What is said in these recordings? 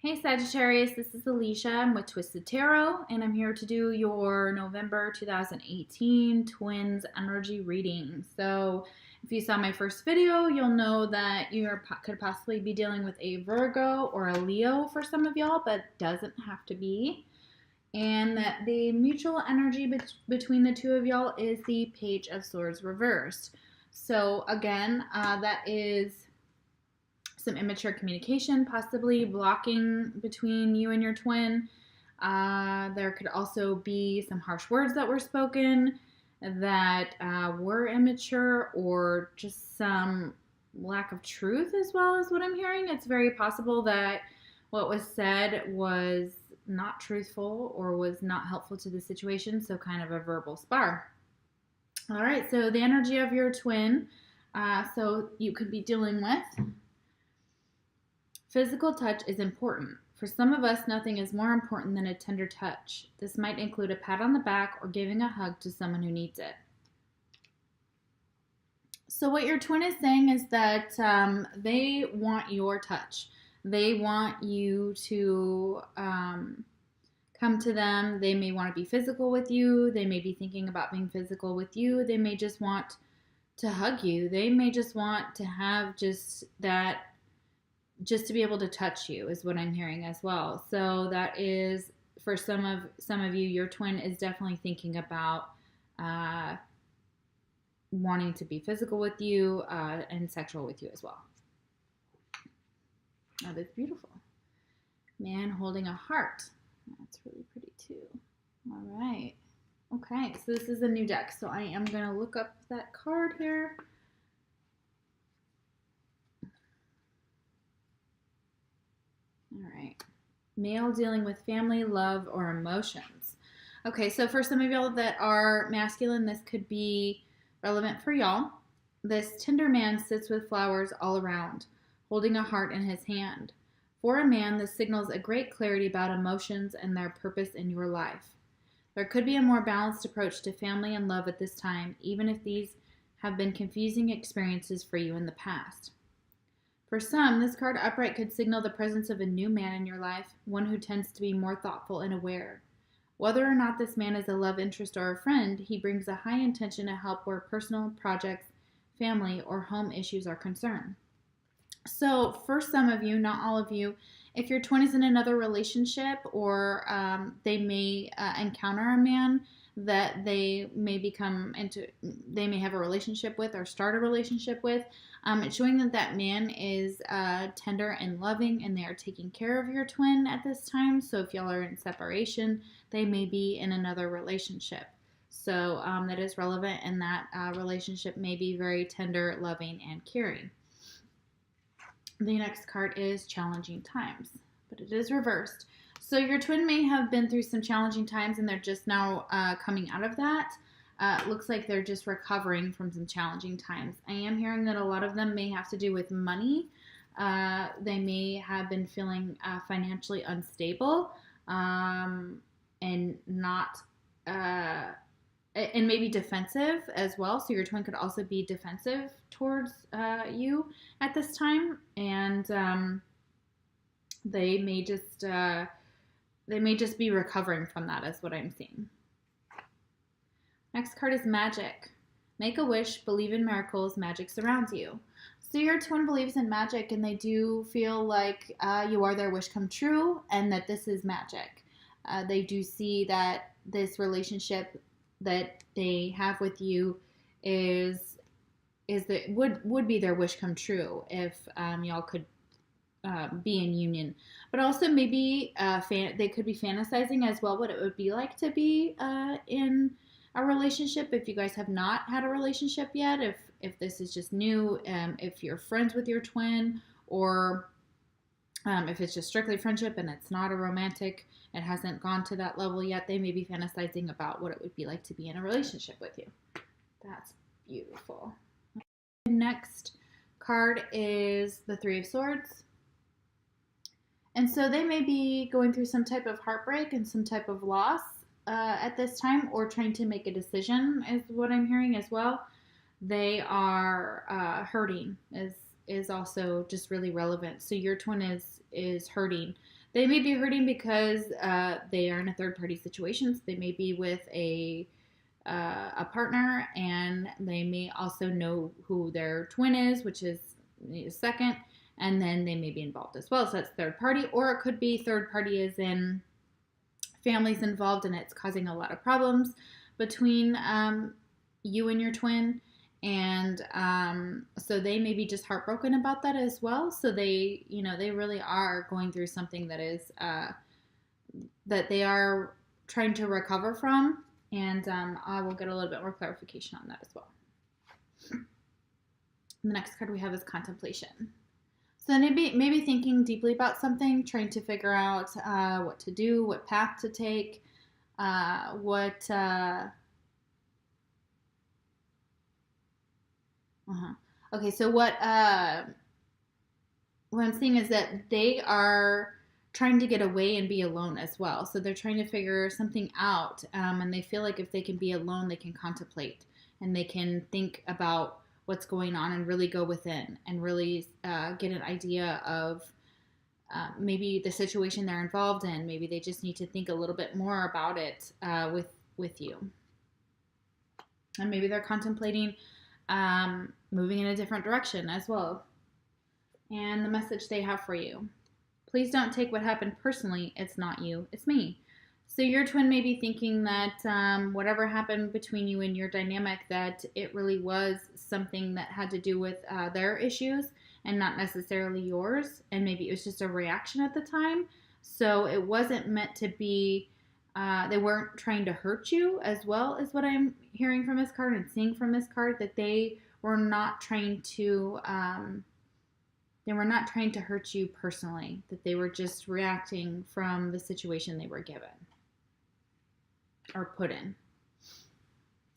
Hey Sagittarius, this is Alicia. I'm with Twisted Tarot, and I'm here to do your November 2018 Twins Energy reading. So, if you saw my first video, you'll know that could possibly be dealing with a Virgo or a Leo for some of y'all, but doesn't have to be. And that the mutual energy between the two of y'all is the Page of Swords reversed. So, again, that is some immature communication, possibly blocking between you and your twin. There could also be some harsh words that were spoken that were immature, or just some lack of truth as well, as what I'm hearing. It's very possible that what was said was not truthful or was not helpful to the situation, so kind of a verbal spar. All right, so the energy of your twin, so you could be dealing with physical touch is important. For some of us, nothing is more important than a tender touch. This might include a pat on the back or giving a hug to someone who needs it. So what your twin is saying is that they want your touch. They want you to come to them. They may want to be physical with you. They may be thinking about being physical with you. They may just want to hug you. They may just want to have just to be able to touch you, is what I'm hearing as well. So that is, for some of you, your twin is definitely thinking about wanting to be physical with you and sexual with you as well. Oh, that's beautiful. Man holding a heart. That's really pretty too. All right. Okay, so this is a new deck. So I am going to look up that card here. All right. Male dealing with family, love, or emotions. Okay, so for some of y'all that are masculine, this could be relevant for y'all. This tender man sits with flowers all around, holding a heart in his hand. For a man, this signals a great clarity about emotions and their purpose in your life. There could be a more balanced approach to family and love at this time, even if these have been confusing experiences for you in the past. For some, this card upright could signal the presence of a new man in your life, one who tends to be more thoughtful and aware. Whether or not this man is a love interest or a friend, he brings a high intention to help where personal projects, family, or home issues are concerned. So for some of you, not all of you, if your twin is in another relationship, or they may encounter a man that they may have a relationship with or start a relationship with, it's showing that that man is tender and loving, and they are taking care of your twin at this time. So if y'all are in separation, they may be in another relationship. So that is relevant, and that relationship may be very tender, loving, and caring. The next card is challenging times, but it is reversed. So your twin may have been through some challenging times, and they're just now coming out of that. It looks like they're just recovering from some challenging times. I am hearing that a lot of them may have to do with money. They may have been feeling financially unstable and not, and maybe defensive as well. So your twin could also be defensive towards you at this time, and they may just be recovering from that, is what I'm seeing. Next card is magic. Make a wish, believe in miracles, magic surrounds you. So your twin believes in magic, and they do feel like you are their wish come true, and that this is magic. They do see that this relationship that they have with you would be their wish come true if y'all could be in union. But also maybe they could be fantasizing as well what it would be like to be in a relationship if you guys have not had a relationship yet, if this is just new, if you're friends with your twin, or if it's just strictly friendship and it's not a romantic, it hasn't gone to that level yet, they may be fantasizing about what it would be like to be in a relationship with you. That's beautiful. Next card is the Three of Swords. And so they may be going through some type of heartbreak and some type of loss at this time, or trying to make a decision, is what I'm hearing as well. They are hurting is also just really relevant. So your twin is hurting. They may be hurting because they are in a third-party situation. So they may be with a partner, and they may also know who their twin is, which is second, and then they may be involved as well. So that's third party, or it could be third party as in families involved, and it's causing a lot of problems between you and your twin. And so they may be just heartbroken about that as well. So they, they really are going through something that is that they are trying to recover from. And I will get a little bit more clarification on that as well. The next card we have is contemplation. So maybe thinking deeply about something, trying to figure out what to do, what path to take, Okay, so what I'm seeing is that they are trying to get away and be alone as well. So they're trying to figure something out, and they feel like if they can be alone, they can contemplate and they can think about what's going on and really go within and really get an idea of maybe the situation they're involved in. Maybe they just need to think a little bit more about it with you. And maybe they're contemplating moving in a different direction as well. And the message they have for you: please don't take what happened personally. It's not you, it's me. So your twin may be thinking that whatever happened between you and your dynamic, that it really was something that had to do with their issues and not necessarily yours. And maybe it was just a reaction at the time. So it wasn't meant to be, they weren't trying to hurt you, as well as what I'm hearing from this card and seeing from this card, that they were not trying to hurt you personally, that they were just reacting from the situation they were given or put in.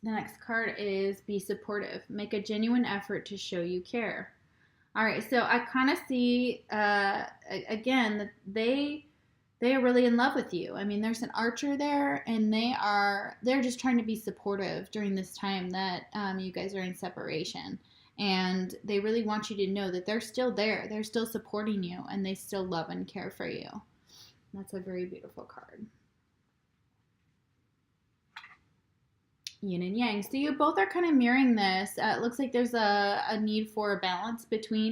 The next card is be supportive. Make a genuine effort to show you care. All right, so I kind of see, again, that they are really in love with you. I mean, there's an archer there, and they're just trying to be supportive during this time that you guys are in separation. And they really want you to know that they're still there. They're still supporting you, and they still love and care for you. That's a very beautiful card. Yin and yang. So you both are kind of mirroring this. It looks like there's a need for a balance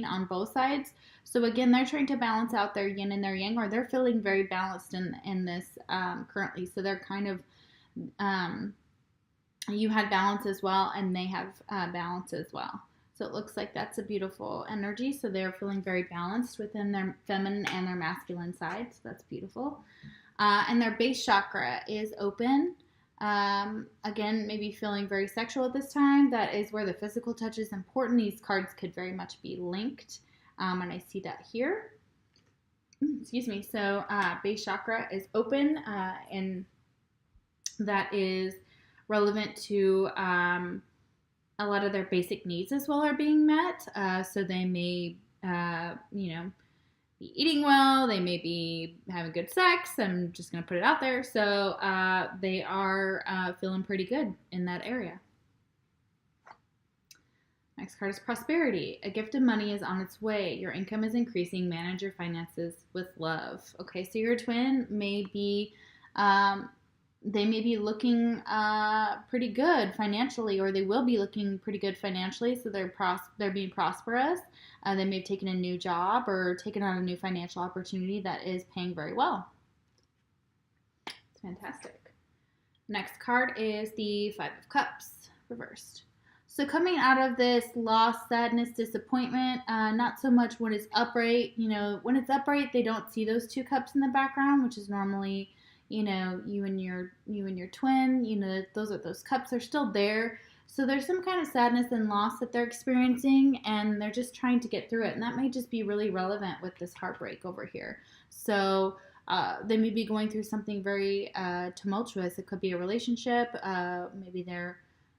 on both sides. So again, they're trying to balance out their yin and their yang, or they're feeling very balanced in this currently. So they're kind of, you had balance as well, and they have balance as well. So it looks like that's a beautiful energy. So they're feeling very balanced within their feminine and their masculine side. So that's beautiful. And their base chakra is open. Again, maybe feeling very sexual at this time. That is where the physical touch is important. These cards could very much be linked. And I see that here. Excuse me. So base chakra is open, and that is relevant to a lot of their basic needs as well are being met. So they may, be eating well. They may be having good sex. I'm just going to put it out there. So they are feeling pretty good in that area. Next card is prosperity. A gift of money is on its way. Your income is increasing. Manage your finances with love. Okay, so your twin may be, they may be looking pretty good financially, or they will be looking pretty good financially. So they're being prosperous. They may have taken a new job or taken on a new financial opportunity that is paying very well. It's fantastic. Next card is the Five of Cups reversed. So coming out of this loss, sadness, disappointment, not so much when it's upright. When it's upright, they don't see those two cups in the background, which is normally, you and your twin. Those cups are still there. So there's some kind of sadness and loss that they're experiencing, and they're just trying to get through it. And that may just be really relevant with this heartbreak over here. So they may be going through something very tumultuous. It could be a relationship.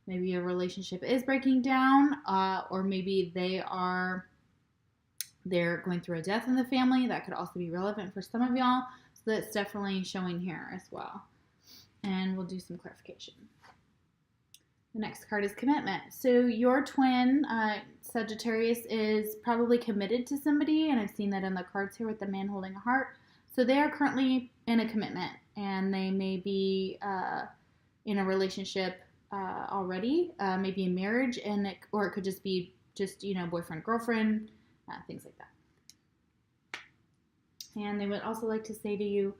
Maybe a relationship is breaking down, or maybe they're going through a death in the family. That could also be relevant for some of y'all. So that's definitely showing here as well. And we'll do some clarification. The next card is commitment. So your twin, Sagittarius, is probably committed to somebody, and I've seen that in the cards here with the man holding a heart. So they are currently in a commitment, and they may be in a relationship already, maybe a marriage, or it could just be boyfriend, girlfriend, things like that. And they would also like to say to you,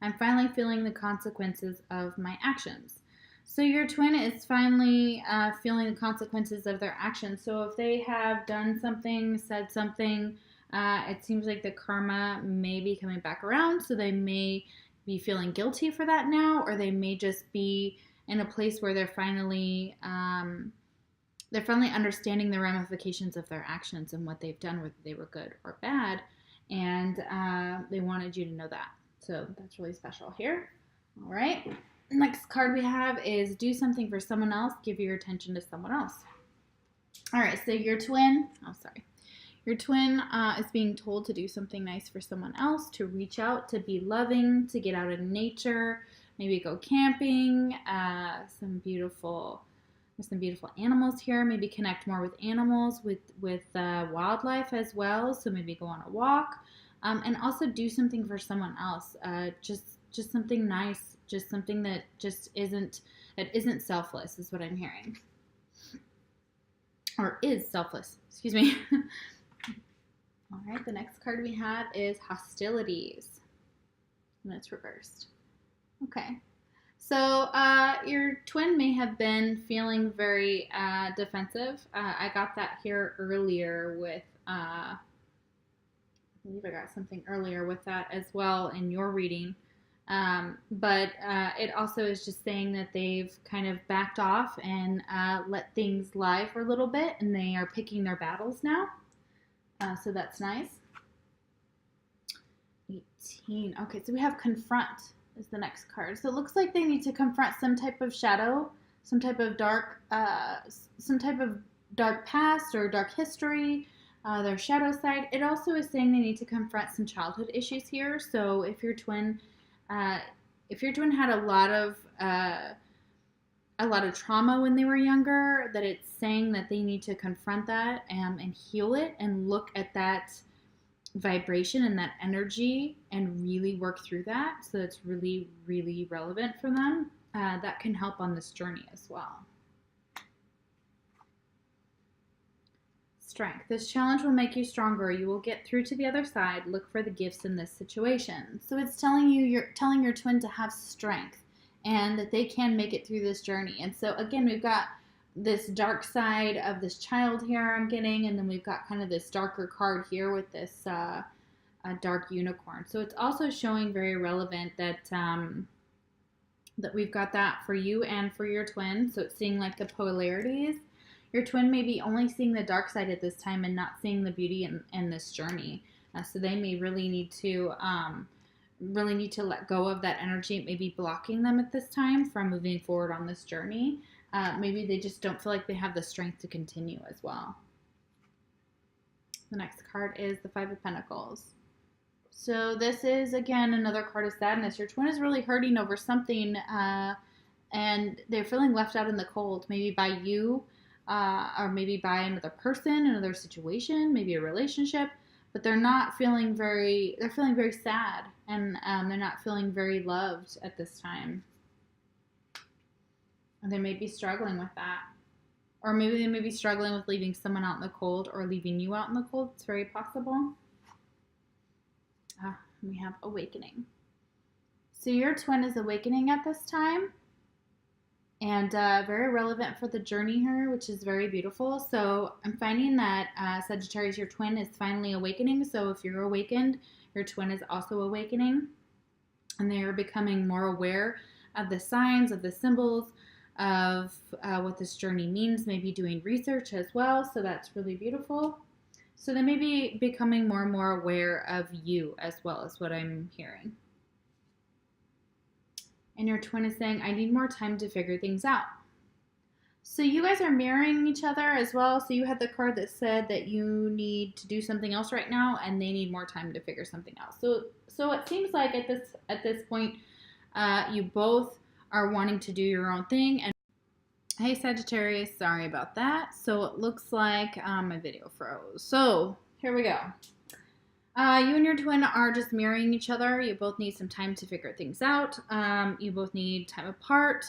I'm finally feeling the consequences of my actions. So your twin is finally feeling the consequences of their actions. So if they have done something, said something, it seems like the karma may be coming back around. So they may be feeling guilty for that now, or they may just be in a place where they're finally understanding the ramifications of their actions and what they've done, whether they were good or bad. And they wanted you to know that. So that's really special here. All right. Next card we have is do something for someone else. Give your attention to someone else. All right. So your twin, your twin is being told to do something nice for someone else, to reach out, to be loving, to get out in nature, maybe go camping, some beautiful animals here. Maybe connect more with animals, with wildlife as well. So maybe go on a walk, and also do something for someone else. Just something nice, just something that just isn't selfless is what I'm hearing, or is selfless. Excuse me. All right. The next card we have is hostilities, and it's reversed. Okay. So your twin may have been feeling very defensive. I got that here earlier with, I believe I got something earlier with that as well in your reading. But it also is just saying that they've kind of backed off and let things lie for a little bit, and they are picking their battles now. So that's nice. 18. Okay, so we have confront is the next card. So it looks like they need to confront some type of shadow, some type of dark past or dark history, their shadow side. It also is saying they need to confront some childhood issues here. So if your twin had a lot of trauma when they were younger, that it's saying that they need to confront that and heal it and look at that vibration and that energy and really work through that. So it's really, really relevant for them. That can help on this journey as well. Strength. This challenge will make you stronger. You will get through to the other side. Look for the gifts in this situation. So it's telling your twin to have strength and that they can make it through this journey. And so again, we've got this dark side of this child here I'm getting, and then we've got kind of this darker card here with this dark unicorn. So it's also showing very relevant that that we've got that for you and for your twin. So it's seeing like the polarities. Your twin may be only seeing the dark side at this time and not seeing the beauty in this journey. So they may really need to let go of that energy. It may be blocking them at this time from moving forward on this journey. Maybe they just don't feel like they have the strength to continue as well. The next card is the Five of Pentacles. So this is, again, another card of sadness. Your twin is really hurting over something, and they're feeling left out in the cold, maybe by you, or maybe by another person, another situation, maybe a relationship, but they're feeling very sad, and they're not feeling very loved at this time. They may be struggling with that. Or maybe they may be struggling with leaving someone out in the cold or leaving you out in the cold. It's very possible. We have awakening. So your twin is awakening at this time. And very relevant for the journey here, which is very beautiful. So I'm finding that Sagittarius, your twin is finally awakening. So if you're awakened, your twin is also awakening. And they are becoming more aware of the signs, of the symbols, of what this journey means, maybe doing research as well. So that's really beautiful. So they may be becoming more and more aware of you as well, as what I'm hearing. And your twin is saying, I need more time to figure things out. So you guys are mirroring each other as well. So you had the card that said that you need to do something else right now, and they need more time to figure something out. So it seems like at this point, you both are wanting to do your own thing. And hey, Sagittarius, sorry about that. So it looks like my video froze. So here we go. You and your twin are just mirroring each other. You both need some time to figure things out. You both need time apart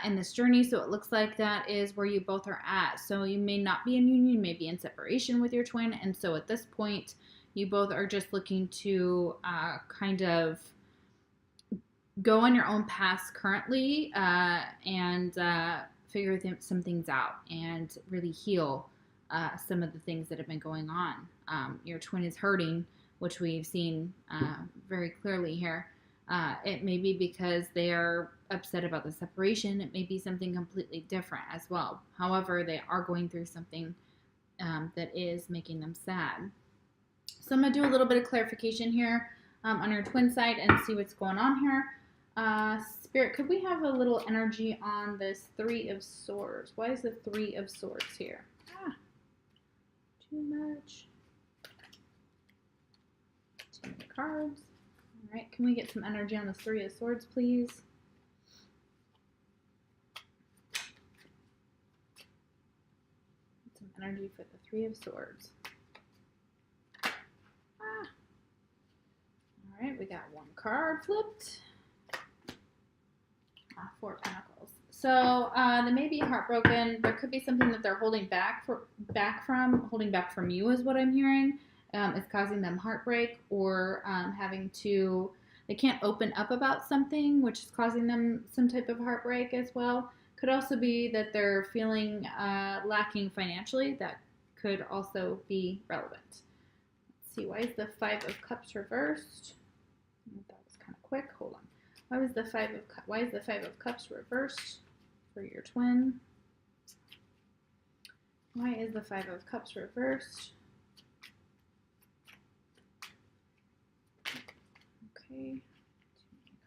in this journey. So it looks like that is where you both are at. So you may not be in union, you may be in separation with your twin. And so at this point, you both are just looking to kind of go on your own paths currently and figure some things out and really heal some of the things that have been going on. Your twin is hurting, which we've seen very clearly here. It may be because they are upset about the separation. It may be something completely different as well. However, they are going through something that is making them sad. So I'm going to do a little bit of clarification here on your twin side and see what's going on here. Spirit, could we have a little energy on this Three of Swords? Why is the Three of Swords here? Too much. Too many cards. All right, can we get some energy on the Three of Swords, please? Some energy for the Three of Swords. All right, we got one card flipped. Four of Pentacles. So they may be heartbroken. There could be something that they're holding back from you is what I'm hearing. It's causing them heartbreak, or they can't open up about something, which is causing them some type of heartbreak as well. Could also be that they're feeling lacking financially. That could also be relevant. Let's see, why is the Five of Cups reversed? That was kind of quick. Hold on. Why is the Five of Cups reversed for your twin? Why is the Five of Cups reversed? Okay,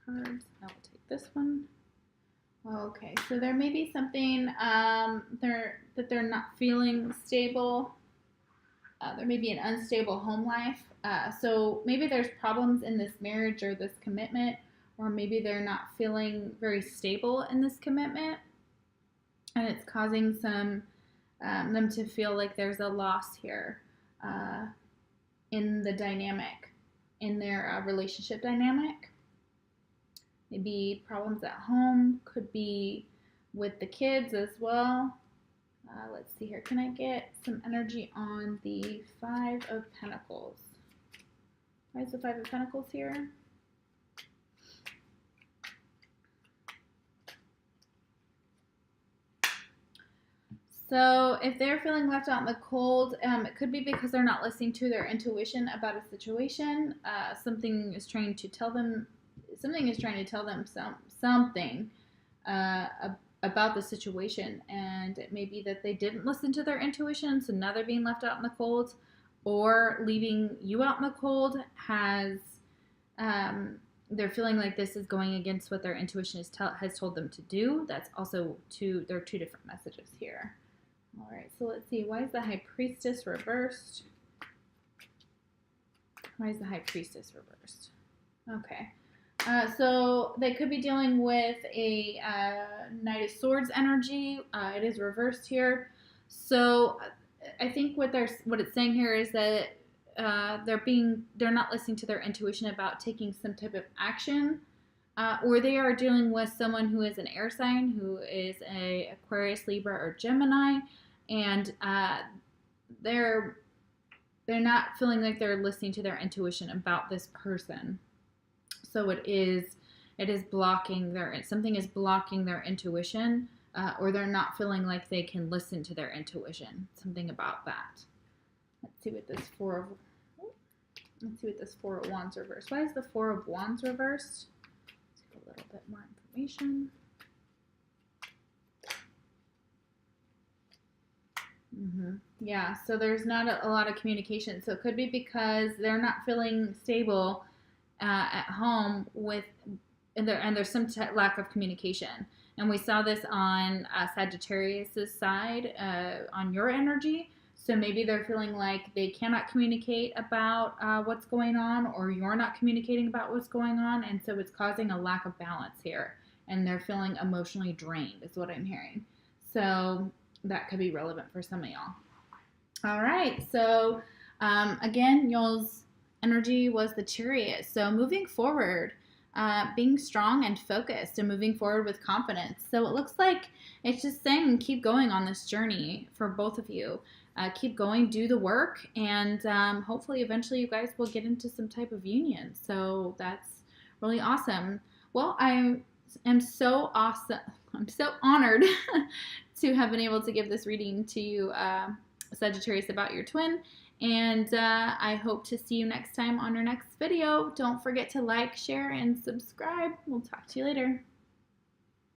too many cards. I will take this one. Okay, so there may be something that they're not feeling stable. There may be an unstable home life. So maybe there's problems in this marriage or this commitment, or maybe they're not feeling very stable in this commitment, and it's causing them to feel like there's a loss here in the dynamic, in their relationship dynamic. Maybe problems at home, could be with the kids as well. Let's see here. Can I get some energy on the Five of Pentacles? Why is the Five of Pentacles here? So if they're feeling left out in the cold, it could be because they're not listening to their intuition about a situation. Something is trying to tell them something about the situation, and it may be that they didn't listen to their intuition, so now they're being left out in the cold, or leaving you out in the cold has they're feeling like this is going against what their intuition has told them to do. That's also there are two different messages here. All right, so let's see. Why is the High Priestess reversed? Why is the High Priestess reversed? Okay. So they could be dealing with a Knight of Swords energy. It is reversed here. So I think what it's saying here is that they're not listening to their intuition about taking some type of action, or they are dealing with someone who is an air sign, who is a Aquarius, Libra, or Gemini, and they're not feeling like they're listening to their intuition about this person. So it is blocking something is blocking their intuition, or they're not feeling like they can listen to their intuition. Something about that. Let's see what this Four of Wands reversed. Why is the Four of Wands reversed? Let's get a little bit more information. Yeah, so there's not a lot of communication. So it could be because they're not feeling stable at home and there's some lack of communication. And we saw this on Sagittarius' side on your energy. So maybe they're feeling like they cannot communicate about what's going on, or you're not communicating about what's going on, and so it's causing a lack of balance here. And they're feeling emotionally drained is what I'm hearing. So that could be relevant for some of y'all. All right, so again, y'all's energy was the Chariot. So moving forward, being strong and focused and moving forward with confidence. So it looks like it's just saying keep going on this journey for both of you. Keep going, do the work, and hopefully eventually you guys will get into some type of union. So that's really awesome. Well, I am so awesome. I'm so honored to have been able to give this reading to you, Sagittarius, about your twin. And I hope to see you next time on our next video. Don't forget to like, share, and subscribe. We'll talk to you later.